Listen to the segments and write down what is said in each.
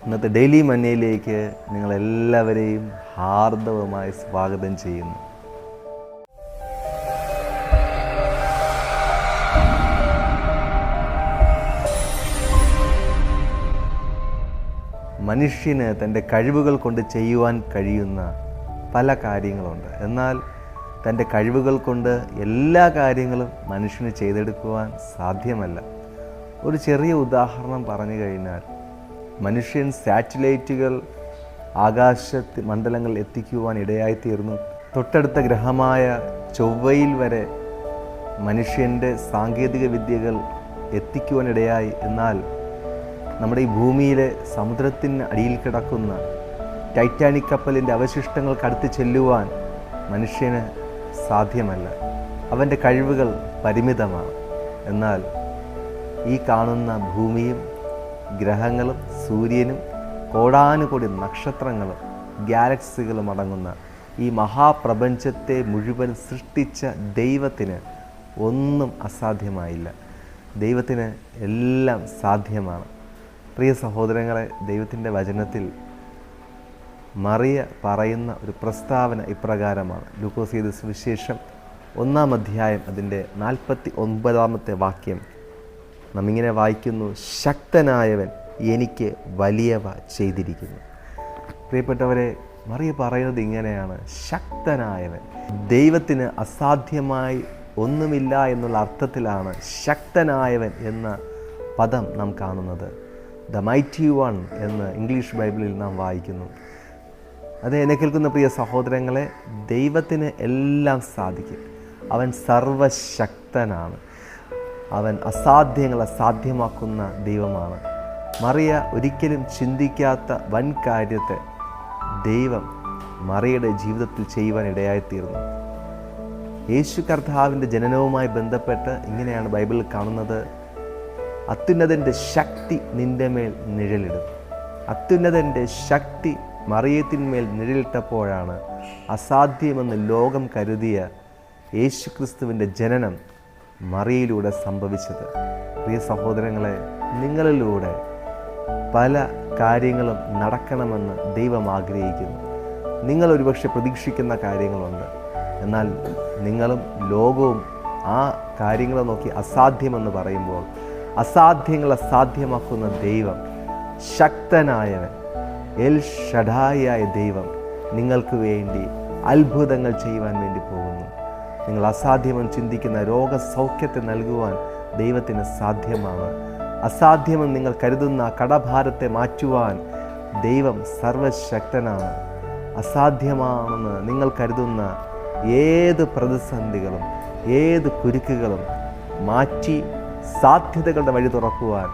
ഇന്നത്തെ ഡെയിലി മന്നയിലേക്ക് നിങ്ങളെല്ലാവരെയും ഹാർദവമായി സ്വാഗതം ചെയ്യുന്നു. മനുഷ്യന് തൻ്റെ കഴിവുകൾ കൊണ്ട് ചെയ്യുവാൻ കഴിയുന്ന പല കാര്യങ്ങളുണ്ട്. എന്നാൽ തൻ്റെ കഴിവുകൾ കൊണ്ട് എല്ലാ കാര്യങ്ങളും മനുഷ്യന് ചെയ്തെടുക്കുവാൻ സാധ്യമല്ല. ഒരു ചെറിയ ഉദാഹരണം പറഞ്ഞു കഴിഞ്ഞാൽ, മനുഷ്യൻ സാറ്റലൈറ്റുകൾ ആകാശത്ത് മണ്ഡലങ്ങൾ എത്തിക്കുവാൻ ഇടയായിത്തീർന്നു. തൊട്ടടുത്ത ഗ്രഹമായ ചൊവ്വയിൽ വരെ മനുഷ്യൻ്റെ സാങ്കേതിക വിദ്യകൾ എത്തിക്കുവാനിടയായി. എന്നാൽ നമ്മുടെ ഈ ഭൂമിയിലെ സമുദ്രത്തിന് അടിയിൽ കിടക്കുന്ന ടൈറ്റാനിക് കപ്പലിൻ്റെ അവശിഷ്ടങ്ങൾക്കടുത്ത് ചെല്ലുവാൻ മനുഷ്യന് സാധ്യമല്ല. അവൻ്റെ കഴിവുകൾ പരിമിതമാണ്. എന്നാൽ ഈ കാണുന്ന ഭൂമിയും ഗ്രഹങ്ങളും സൂര്യനും കോടാനുകോടി നക്ഷത്രങ്ങളും ഗാലക്സികളും അടങ്ങുന്ന ഈ മഹാപ്രപഞ്ചത്തെ മുഴുവൻ സൃഷ്ടിച്ച ദൈവത്തിന് ഒന്നും അസാധ്യമായില്ല. ദൈവത്തിന് എല്ലാം സാധ്യമാണ്. പ്രിയ സഹോദരങ്ങളെ, ദൈവത്തിൻ്റെ വചനത്തിൽ മറിയ പറയുന്ന ഒരു പ്രസ്താവന ഇപ്രകാരമാണ്. ലൂക്കോസ് എഴുതിയ സുവിശേഷം 1-ാം അധ്യായം അതിൻ്റെ 49-ാമത്തെ വാക്യം നാം ഇങ്ങനെ വായിക്കുന്നു: ശക്തനായവൻ എനിക്ക് വലിയവ ചെയ്തിരിക്കുന്നു. പ്രിയപ്പെട്ടവരെ, മറിയ പറയുന്നത് ഇങ്ങനെയാണ്: ശക്തനായവൻ. ദൈവത്തിന് അസാധ്യമായി ഒന്നുമില്ല എന്നുള്ള അർത്ഥത്തിലാണ് ശക്തനായവൻ എന്ന പദം നാം കാണുന്നത്. ദ മൈറ്റി വൺ എന്ന് ഇംഗ്ലീഷ് ബൈബിളിൽ നാം വായിക്കുന്നു. അത് എന്നെ കേൾക്കുന്ന പ്രിയ സഹോദരങ്ങളെ, ദൈവത്തിന് എല്ലാം സാധിക്കും. അവൻ സർവശക്തനാണ്. അവൻ അസാധ്യങ്ങളെ സാധ്യമാക്കുന്ന ദൈവമാണ്. മറിയ ഒരിക്കലും ചിന്തിക്കാത്ത വൻ കാര്യത്തെ ദൈവം മറിയയുടെ ജീവിതത്തിൽ ചെയ്യുവാൻ ഇടയായിത്തീർന്നു. യേശു കർത്താവിൻ്റെ ജനനവുമായി ബന്ധപ്പെട്ട് ഇങ്ങനെയാണ് ബൈബിളിൽ കാണുന്നത്: അത്യുന്നതൻ്റെ ശക്തി നിൻ്റെ മേൽ നിഴലിടും. അത്യുന്നതൻ്റെ ശക്തി മറിയത്തിന്മേൽ നിഴലിട്ടപ്പോഴാണ് അസാധ്യമെന്ന് ലോകം കരുതിയ യേശുക്രിസ്തുവിൻ്റെ ജനനം മറിയയിലൂടെ സംഭവിച്ചത്. പ്രിയ സഹോദരങ്ങളെ, നിങ്ങളിലൂടെ പല കാര്യങ്ങളും നടക്കണമെന്ന് ദൈവം ആഗ്രഹിക്കുന്നു. നിങ്ങൾ ഒരുപക്ഷെ പ്രതീക്ഷിക്കുന്ന കാര്യങ്ങളുണ്ട്. എന്നാൽ നിങ്ങളും ലോകവും ആ കാര്യങ്ങളെ നോക്കി അസാധ്യമെന്ന് പറയുമ്പോൾ, അസാധ്യങ്ങളെ സാധ്യമാക്കുന്ന ദൈവം, ശക്തനായവൻ, എൽ ഷഡായിയായ ദൈവം നിങ്ങൾക്ക് വേണ്ടി അത്ഭുതങ്ങൾ ചെയ്യുവാൻ വേണ്ടി പോകുന്നു. നിങ്ങൾ അസാധ്യമെന്ന് ചിന്തിക്കുന്ന രോഗസൗഖ്യത്തെ നൽകുവാൻ ദൈവത്തിന് സാധ്യമാണ്. അസാധ്യമെന്ന് നിങ്ങൾ കരുതുന്ന കടഭാരത്തെ മാറ്റുവാൻ ദൈവം സർവശക്തനാണ്. അസാധ്യമാണെന്ന് നിങ്ങൾ കരുതുന്ന ഏത് പ്രതിസന്ധികളും ഏത് കുരുക്കുകളും മാറ്റി സാധ്യതകളുടെ വഴി തുറക്കുവാൻ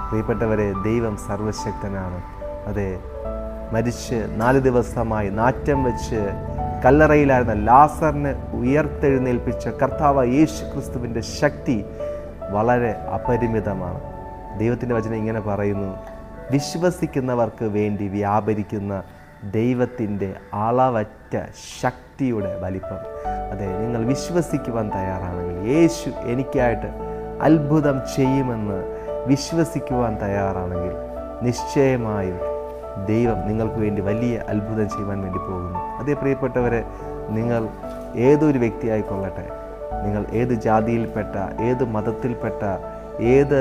പ്രിയപ്പെട്ടവരെ ദൈവം സർവശക്തനാണ്. അതെ, മരിച്ച് 4 ദിവസമായി നാറ്റം വെച്ച് കല്ലറയിലായിരുന്ന ലാസറിനെ ഉയർത്തെഴുന്നേൽപ്പിച്ച കർത്താവ് യേശു ക്രിസ്തുവിൻ്റെ ശക്തി വളരെ അപരിമിതമാണ്. ദൈവത്തിൻ്റെ വചനം ഇങ്ങനെ പറയുന്നു: വിശ്വസിക്കുന്നവർക്ക് വേണ്ടി വ്യാപരിക്കുന്ന ദൈവത്തിൻ്റെ അളവറ്റ ശക്തിയുടെ വലിപ്പം. അതെ, നിങ്ങൾ വിശ്വസിക്കുവാൻ തയ്യാറാണെങ്കിൽ, യേശു എനിക്കായിട്ട് അത്ഭുതം ചെയ്യുമെന്ന് വിശ്വസിക്കുവാൻ തയ്യാറാണെങ്കിൽ, നിശ്ചയമായും ദൈവം നിങ്ങൾക്ക് വേണ്ടി വലിയ അത്ഭുതം ചെയ്യുവാൻ വേണ്ടി പോകുന്നു. അതേ പ്രിയപ്പെട്ടവരെ, നിങ്ങൾ ഏതൊരു വ്യക്തിയായിക്കൊള്ളട്ടെ, നിങ്ങൾ ഏത് ജാതിയിൽപ്പെട്ട, ഏത് മതത്തിൽപ്പെട്ട, ഏത്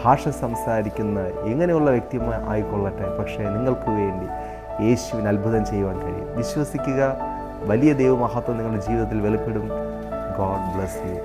ഭാഷ സംസാരിക്കുന്ന എങ്ങനെയുള്ള വ്യക്തി ആയിക്കൊള്ളട്ടെ, പക്ഷേ നിങ്ങൾക്ക് വേണ്ടി യേശുവിന് അത്ഭുതം ചെയ്യുവാൻ കഴിയും. വിശ്വസിക്കുക, വലിയ ദൈവമഹത്വം നിങ്ങളുടെ ജീവിതത്തിൽ വെളിപ്പെടും. God bless U.